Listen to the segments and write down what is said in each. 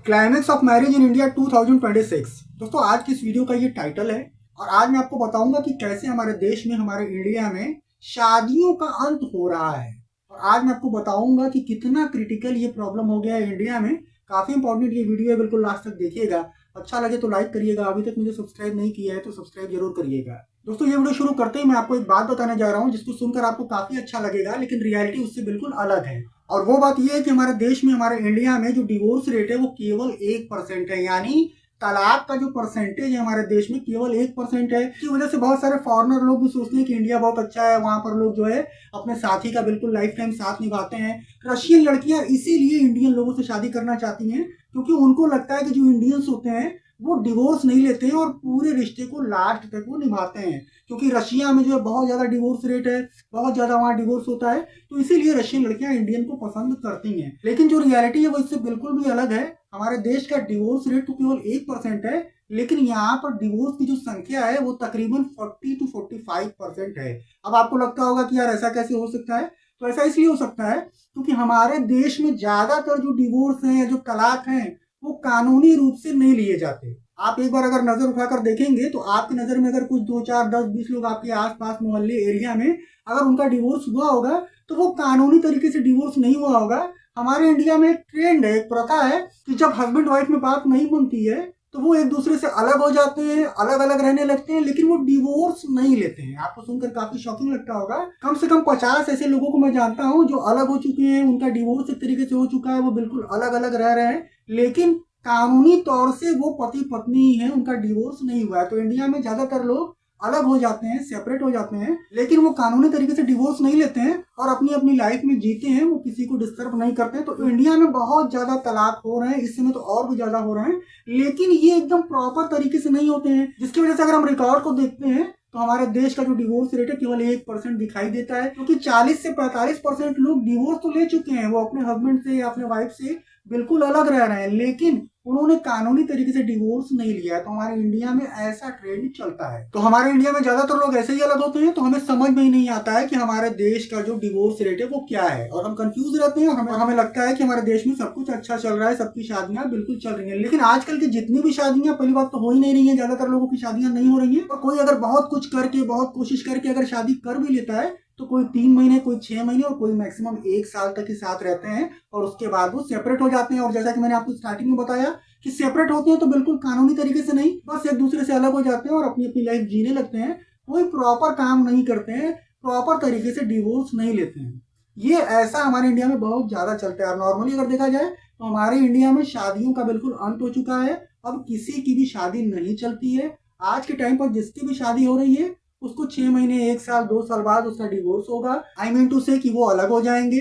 Climax of marriage in India 2026। दोस्तों आज की इस वीडियो का ये टाइटल है और आज मैं आपको बताऊंगा कि कैसे हमारे देश में, हमारे इंडिया में शादियों का अंत हो रहा है। और आज मैं आपको बताऊंगा कि कितना क्रिटिकल ये प्रॉब्लम हो गया है इंडिया में। काफी इंपॉर्टेंट ये वीडियो है, बिल्कुल लास्ट तक देखिएगा। अच्छा लगे तो लाइक करिएगा, अभी तक मुझे सब्सक्राइब नहीं किया है तो सब्सक्राइब जरूर करिएगा। दोस्तों ये वीडियो शुरू करते ही मैं आपको एक बात बताने जा रहा हूँ जिसको सुनकर आपको काफी अच्छा लगेगा, लेकिन रियलिटी उससे बिल्कुल अलग है। और वो बात यह है कि हमारे देश में, हमारे इंडिया में जो डिवोर्स रेट है वो केवल 1% है। यानी तलाक का जो परसेंटेज है हमारे देश में केवल 1% है। इसकी वजह से बहुत सारे फॉरेनर लोग भी सोचते हैं कि इंडिया बहुत अच्छा है, वहां पर लोग जो है अपने साथी का बिल्कुल लाइफ टाइम साथ निभाते हैं। रशियन लड़कियां इसीलिए इंडियन लोगों से शादी करना चाहती हैं क्योंकि उनको लगता है कि जो इंडियंस होते हैं वो डिवोर्स नहीं लेते हैं और पूरे रिश्ते को लास्ट तक वो निभाते हैं। क्योंकि रशिया में जो है बहुत ज्यादा डिवोर्स रेट है, बहुत ज्यादा वहाँ डिवोर्स होता है, तो इसीलिए रशियन लड़कियां इंडियन को पसंद करती हैं। लेकिन जो रियलिटी है वो इससे बिल्कुल भी अलग है। हमारे देश का डिवोर्स रेट तो केवल 1% है, लेकिन यहाँ पर डिवोर्स की जो संख्या है वो तकरीबन 40 to 45% है। अब आपको लगता होगा कि यार ऐसा कैसे हो सकता है, तो ऐसा इसलिए हो सकता है क्योंकि हमारे देश में ज्यादातर जो डिवोर्स हैं या जो तलाक हैं वो कानूनी रूप से नहीं लिए जाते। आप एक बार अगर नजर उठाकर देखेंगे तो आपकी नजर में अगर कुछ 2 4 10 20 लोग आपके आसपास मोहल्ले एरिया में अगर उनका डिवोर्स हुआ होगा तो वो कानूनी तरीके से डिवोर्स नहीं हुआ होगा। हमारे इंडिया में एक ट्रेंड है, एक प्रथा है कि जब हस्बैंड वाइफ में बात नहीं बनती है तो वो एक दूसरे से अलग हो जाते हैं, अलग अलग रहने लगते हैं, लेकिन वो डिवोर्स नहीं लेते हैं। आपको सुनकर काफी शॉकिंग लगता होगा। कम से कम 50 ऐसे लोगों को मैं जानता हूँ जो अलग हो चुके हैं, उनका डिवोर्स एक तरीके से हो चुका है, वो बिल्कुल अलग अलग रह रहे हैं, लेकिन कानूनी तौर से वो पति पत्नी ही है, उनका डिवोर्स नहीं हुआ है। तो इंडिया में ज्यादातर लोग अलग हो जाते हैं, सेपरेट हो जाते हैं, लेकिन वो कानूनी तरीके से डिवोर्स नहीं लेते हैं और अपनी अपनी लाइफ में जीते हैं, वो किसी को डिस्टर्ब नहीं करते हैं। तो इंडिया में बहुत ज्यादा तलाक हो रहे हैं, इस समय तो और भी ज्यादा हो रहे हैं, लेकिन ये एकदम प्रॉपर तरीके से नहीं होते हैं। जिसकी वजह से अगर हम रिकॉर्ड को देखते हैं तो हमारे देश का जो डिवोर्स रेट है केवल 1% दिखाई देता है, क्योंकि 40 से 45% लोग डिवोर्स तो ले चुके हैं, वो अपने हस्बैंड से या अपने वाइफ से बिल्कुल अलग रह रहे हैं, लेकिन उन्होंने कानूनी तरीके से डिवोर्स नहीं लिया है। तो हमारे इंडिया में ऐसा ट्रेंड चलता है। तो हमारे इंडिया में ज्यादातर लोग ऐसे ही अलग होते हैं, तो हमें समझ में ही नहीं आता है कि हमारे देश का जो डिवोर्स रेट है वो क्या है, और हम कंफ्यूज रहते हैं। हमें लगता है कि हमारे देश में सब कुछ अच्छा चल रहा है, सबकी शादियां बिल्कुल चल रही है। लेकिन आजकल की जितनी भी शादियां, पहली बात तो हो ही नहीं रही है, ज्यादातर लोगों की शादियां नहीं हो रही है। और कोई अगर बहुत कुछ करके, बहुत कोशिश करके अगर शादी कर भी लेता है तो कोई 3 महीने, कोई 6 महीने और कोई मैक्सिमम 1 साल तक ही साथ रहते हैं और उसके बाद वो सेपरेट हो जाते हैं। और जैसा कि मैंने आपको स्टार्टिंग में बताया कि सेपरेट होते हैं तो बिल्कुल कानूनी तरीके से नहीं, बस एक दूसरे से अलग हो जाते हैं और अपनी अपनी लाइफ जीने लगते हैं। कोई प्रॉपर काम नहीं करते हैं, प्रॉपर तरीके से डिवोर्स नहीं लेते हैं। ये ऐसा हमारे इंडिया में बहुत ज्यादा चलता है। नॉर्मली अगर देखा जाए तो हमारे इंडिया में शादियों का बिल्कुल अंत हो चुका है। अब किसी की भी शादी नहीं चलती है। आज के टाइम पर जिसकी भी शादी हो रही है उसको 6 महीने, 1 साल, 2 साल बाद उसका डिवोर्स होगा। आई मीन टू से कि वो अलग हो जाएंगे।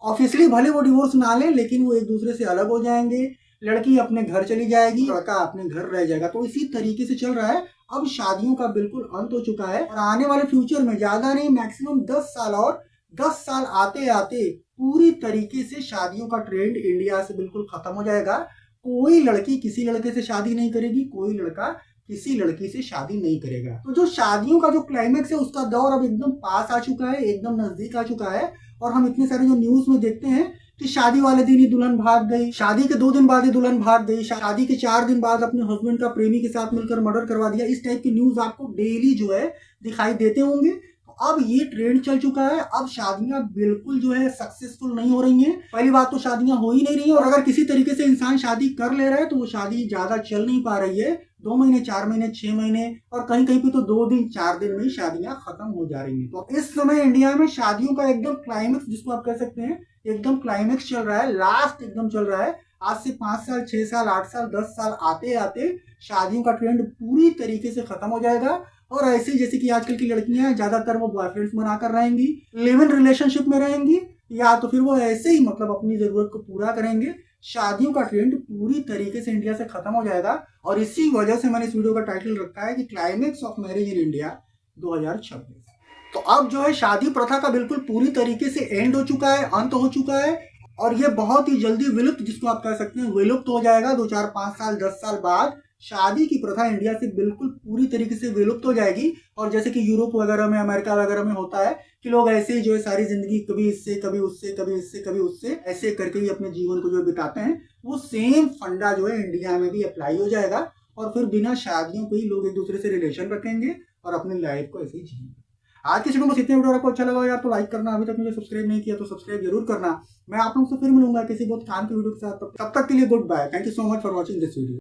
ऑफिशियली भले वो डिवोर्स ना ले, लेकिन वो एक दूसरे से अलग हो जाएंगे। लड़की अपने घर चली जाएगी, लड़का अपने घर रह जाएगा। तो इसी तरीके से चल रहा है। अब शादियों का बिल्कुल अंत हो चुका है और आने वाले फ्यूचर में ज्यादा नहीं, मैक्सिमम 10 साल और 10 साल आते आते पूरी तरीके से शादियों का ट्रेंड इंडिया से बिल्कुल खत्म हो जाएगा। कोई लड़की किसी लड़के से शादी नहीं करेगी, कोई लड़का किसी लड़की से शादी नहीं करेगा। तो जो शादियों का जो क्लाइमेक्स है उसका दौर अब एकदम पास आ चुका है, एकदम नजदीक आ चुका है। और हम इतने सारे जो न्यूज में देखते हैं कि शादी वाले दिन ही दुल्हन भाग गई, शादी के 2 दिन बाद ही दुल्हन भाग गई, शादी के 4 दिन बाद अपने हस्बैंड का प्रेमी के साथ मिलकर मर्डर करवा दिया, इस टाइप की न्यूज आपको डेली जो है दिखाई देते होंगे। अब ये ट्रेंड चल चुका है। अब शादियां बिल्कुल जो है सक्सेसफुल नहीं हो रही हैं। पहली बात तो शादियां हो ही नहीं रही है, और अगर किसी तरीके से इंसान शादी कर ले रहा है तो वो शादी ज्यादा चल नहीं पा रही है। 2 महीने, 4 महीने, 6 महीने और कहीं कहीं पे तो 2 दिन, 4 दिन में शादियां खत्म हो जा रही हैं। तो इस समय इंडिया में शादियों का एकदम क्लाइमेक्स, जिसको आप कह सकते हैं, एकदम क्लाइमेक्स चल रहा है, लास्ट एकदम चल रहा है। आज से 5 साल, 6 साल, 8 साल, 10 साल आते आते शादियों का ट्रेंड पूरी तरीके से खत्म हो जाएगा। और ऐसे जैसे कि आजकल की लड़कियां ज्यादातर वो बॉयफ्रेंड्स बनाकर रहेंगी, लिव इन रिलेशनशिप में रहेंगी, या तो फिर वो ऐसे ही मतलब अपनी जरूरत को पूरा करेंगे। शादियों का ट्रेंड पूरी तरीके से इंडिया से खत्म हो जाएगा। और इसी वजह से मैंने इस वीडियो का टाइटल रखा है कि climax of marriage in India 2026। तो अब जो है शादी प्रथा का बिल्कुल पूरी तरीके से एंड हो चुका है, अंत हो चुका है, और ये बहुत ही जल्दी विलुप्त, जिसको आप कह सकते हैं विलुप्त हो जाएगा। 2 4 5 साल 10 साल बाद शादी की प्रथा इंडिया से बिल्कुल पूरी तरीके से विलुप्त हो जाएगी। और जैसे कि यूरोप वगैरह में, अमेरिका वगैरह में होता है कि लोग ऐसे ही जो है सारी जिंदगी कभी इससे कभी उससे कभी इससे कभी उससे ऐसे करके ही अपने जीवन को जो बिताते हैं, वो सेम फंडा जो है इंडिया में भी अप्लाई हो जाएगा। और फिर बिना शादियों को ही लोग एक दूसरे से रिलेशन रखेंगे और अपनी लाइफ को ऐसे ही जिएंगे। आज के वीडियो में इतने। वीडियो आपको अच्छा लगा यार तो लाइक करना, अभी तक मुझे सब्सक्राइब नहीं किया तो सब्सक्राइब जरूर करना। मैं आप लोगों से फिर मिलूंगा किसी बहुत काम की वीडियो के साथ। तब तक के लिए goodbye. Thank you so much for watching this video.